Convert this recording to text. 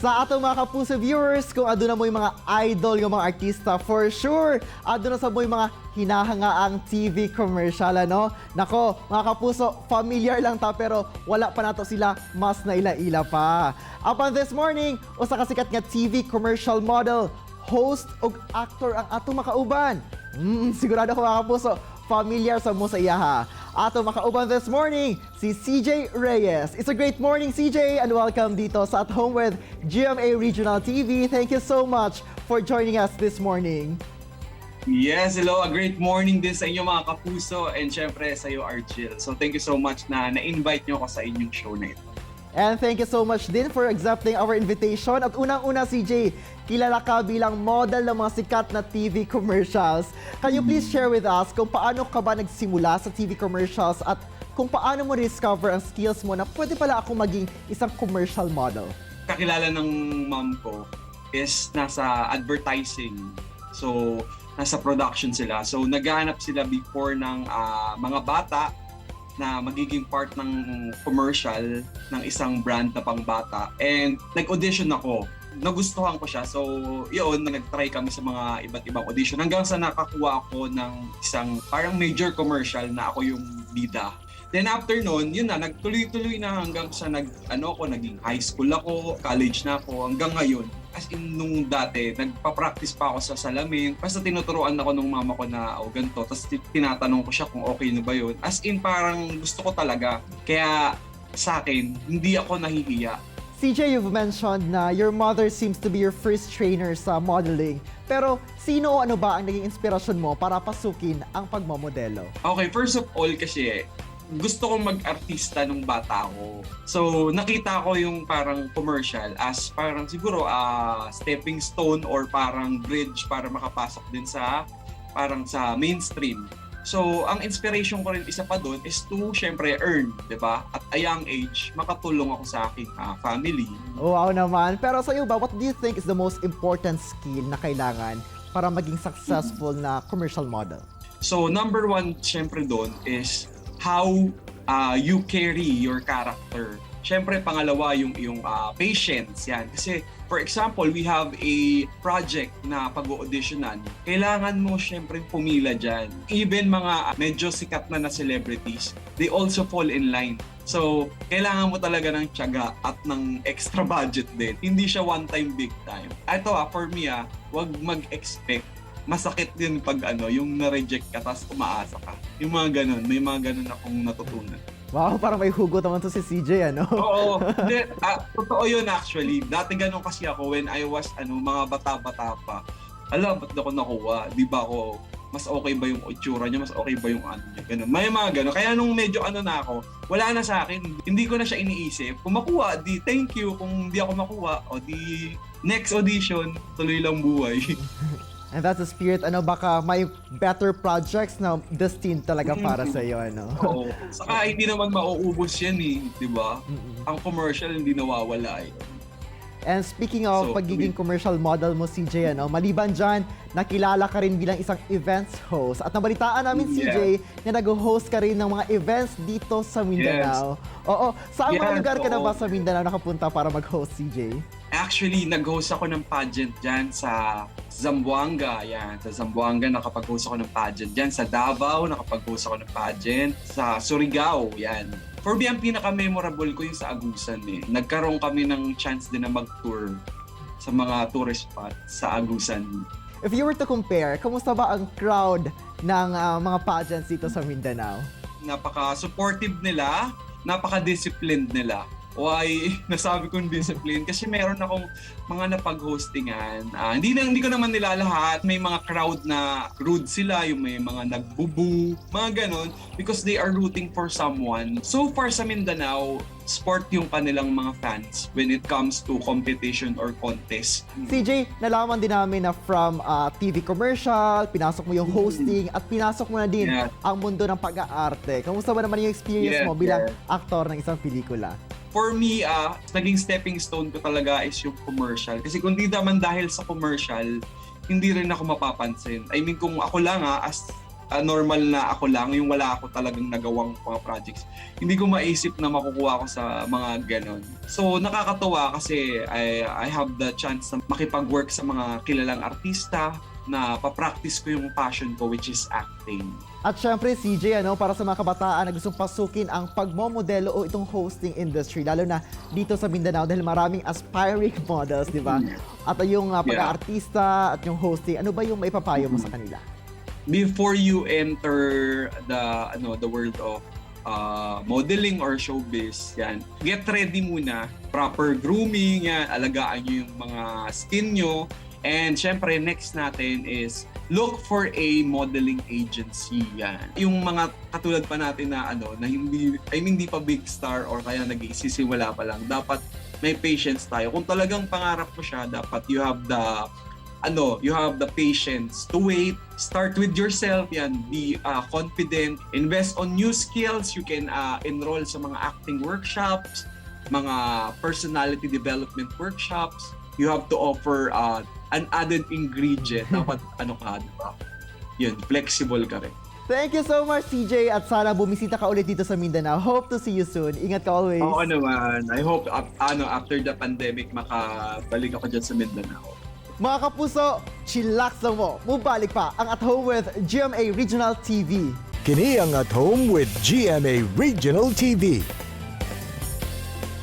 Sa atong mga kapuso viewers, kung aduna mo yung mga idol, yung mga artista, for sure, aduna sa mo yung mga hinahangaang TV commercial, ano? Nako, mga kapuso, familiar lang ta, pero wala pa nato sila, mas naila-ila pa. Upon this morning, usa ka sikat nga TV commercial model, host ug actor ang atong makauban. Sigurado ko mga kapuso, familiar sa mo sa iyaha. Ato makauban this morning, si CJ Reyes. It's a great morning, CJ, and welcome dito sa At Home with GMA Regional TV. Thank you so much for joining us this morning. Yes, hello. A great morning din sa inyo mga kapuso and syempre sa iyo, Argel. So thank you so much na na-invite nyo ako sa inyong show na ito. And thank you so much din for accepting our invitation. At unang-una, CJ, kilala ka bilang model ng mga sikat na TV commercials. Can you please share with us kung paano ka ba nagsimula sa TV commercials at kung paano mo discover ang skills mo na pwede pala ako maging isang commercial model? Kakilala ng mom ko is nasa advertising. So, nasa production sila. So, naghahanap sila before ng mga bata na magiging part ng commercial ng isang brand na pangbata. And nag-audition ako. Nagustuhan ko siya. So, yun, nag-try kami sa mga iba't ibang audition hanggang sa nakakuha ako ng isang parang major commercial na ako yung bida. Then after nun, yun na, nagtuloy-tuloy na hanggang sa naging high school ako, college na ako, hanggang ngayon. As in, nung dati, nagpa-practice pa ako sa salamin. Basta tinuturuan ako nung mama ko na, ganito. Tapos tinatanong ko siya kung okay na ba yun. As in, parang gusto ko talaga. Kaya sa akin, hindi ako nahihiya. CJ, you've mentioned na your mother seems to be your first trainer sa modeling. Pero sino o ano ba ang naging inspirasyon mo para pasukin ang pagmamodelo? Okay, first of all kasi, gusto kong mag-artista nung bata ako. So, nakita ko yung parang commercial as parang siguro stepping stone or parang bridge para makapasok din sa parang sa mainstream. So, ang inspiration ko rin isa pa doon is to syempre earn, 'di ba? At a young age, makatulong ako sa aking family. Wow naman. Pero sa iyo ba, what do you think is the most important skill na kailangan para maging successful na commercial model? So, number one syempre doon is how you carry your character. Siyempre, pangalawa, yung patience. Yan. Kasi, for example, we have a project na pag-auditionan. Kailangan mo siyempre pumila dyan. Even mga medyo sikat na celebrities, they also fall in line. So, kailangan mo talaga ng tiyaga at ng extra budget din. Hindi siya one time, big time. Ito for me, wag mag-expect. Masakit din pag yung na-reject ka tapos umaasa ka. Yung mga ganun, may mga ganun akong natutunan. Wow, parang may hugot naman to si CJ, ano? Oo, totoo yun actually. Dati ganun kasi ako when I was mga bata-bata pa. Alam, ba't ako nakuha? Di ba ako, mas okay ba yung itsura niya? Mas okay ba yung niya? Ganun. May mga ganun. Kaya nung medyo na ako, wala na sa akin. Hindi ko na siya iniisip. Kung makuha, di thank you. Kung hindi ako makuha, o di next audition, tuloy lang buhay. And that's the spirit, baka may better projects na destined talaga para sa iyo, ano? Oo. Saka hindi naman mauubos yan di ba? Ang commercial hindi nawawala And speaking of pagiging commercial model mo, CJ, maliban dyan, nakilala ka rin bilang isang events host. At nabalitaan namin, CJ, na nag-host ka rin ng mga events dito sa Mindanao. Yes. Oo. Saan mga lugar ka na ba sa Mindanao nakapunta para mag-host, CJ? Actually, nag-host ako ng pageant dyan sa Zamboanga. Yan, sa Zamboanga nakapag-host ako ng pageant dyan. Sa Davao, nakapag-host ako ng pageant. Sa Surigao, yan. For me, ang pinaka-memorable ko yung sa Agusan Nagkaroon kami ng chance din na mag-tour sa mga tourist spots sa Agusan. If you were to compare, kamusta ba ang crowd ng mga pageants dito sa Mindanao? Napaka-supportive nila, napaka-disciplined nila. Why nasabi kong discipline? Kasi meron akong mga napag-hostingan. Hindi ko naman nila lahat. May mga crowd na rude sila, yung may mga nagbubu, mga ganon, because they are rooting for someone. So far sa Mindanao, sport yung kanilang mga fans when it comes to competition or contest. CJ, nalaman din namin na from TV commercial, pinasok mo yung hosting, at pinasok mo na din ang mundo ng pag-aarte. Kamusta ba naman yung experience mo bilang aktor ng isang pelikula? For me, naging stepping stone ko talaga is yung commercial. Kasi kung di naman dahil sa commercial, hindi rin ako mapapansin. I mean, kung ako lang as normal na ako lang, yung wala ako talagang nagawang mga projects, hindi ko maisip na makukuha ko sa mga ganon. So nakakatuwa kasi I have the chance na makipag-work sa mga kilalang artista na papractice ko yung passion ko, which is acting. At syempre, CJ, para sa mga kabataan na gustong pasukin ang pagmomodelo o itong hosting industry, lalo na dito sa Mindanao dahil maraming aspiring models, di ba? At yung pag-aartista at yung hosting, ano ba yung maipapayo mo sa kanila? Before you enter the world of modeling or showbiz, yan, get ready muna. Proper grooming, yan, alagaan nyo yung mga skin nyo. And syempre, next natin is look for a modeling agency. Yan. Yung mga katulad pa natin na hindi pa big star or kaya nag-isisimula pa lang, dapat may patience tayo. Kung talagang pangarap mo siya, dapat you have the patience to wait. Start with yourself, yan. Be confident. Invest on new skills. You can enroll sa mga acting workshops, mga personality development workshops. You have to offer an added ingredient. Dapat diba? Yun, flexible ka rin. Thank you so much, CJ, at sana bumisita ka ulit dito sa Mindanao. Hope to see you soon. Ingat ka always. Oo naman. I hope after the pandemic makabalik ako dyan sa Mindanao. Mga kapuso, chillax lang mo. Mubalik pa ang At Home with GMA Regional TV. Kini ang At Home with GMA Regional TV.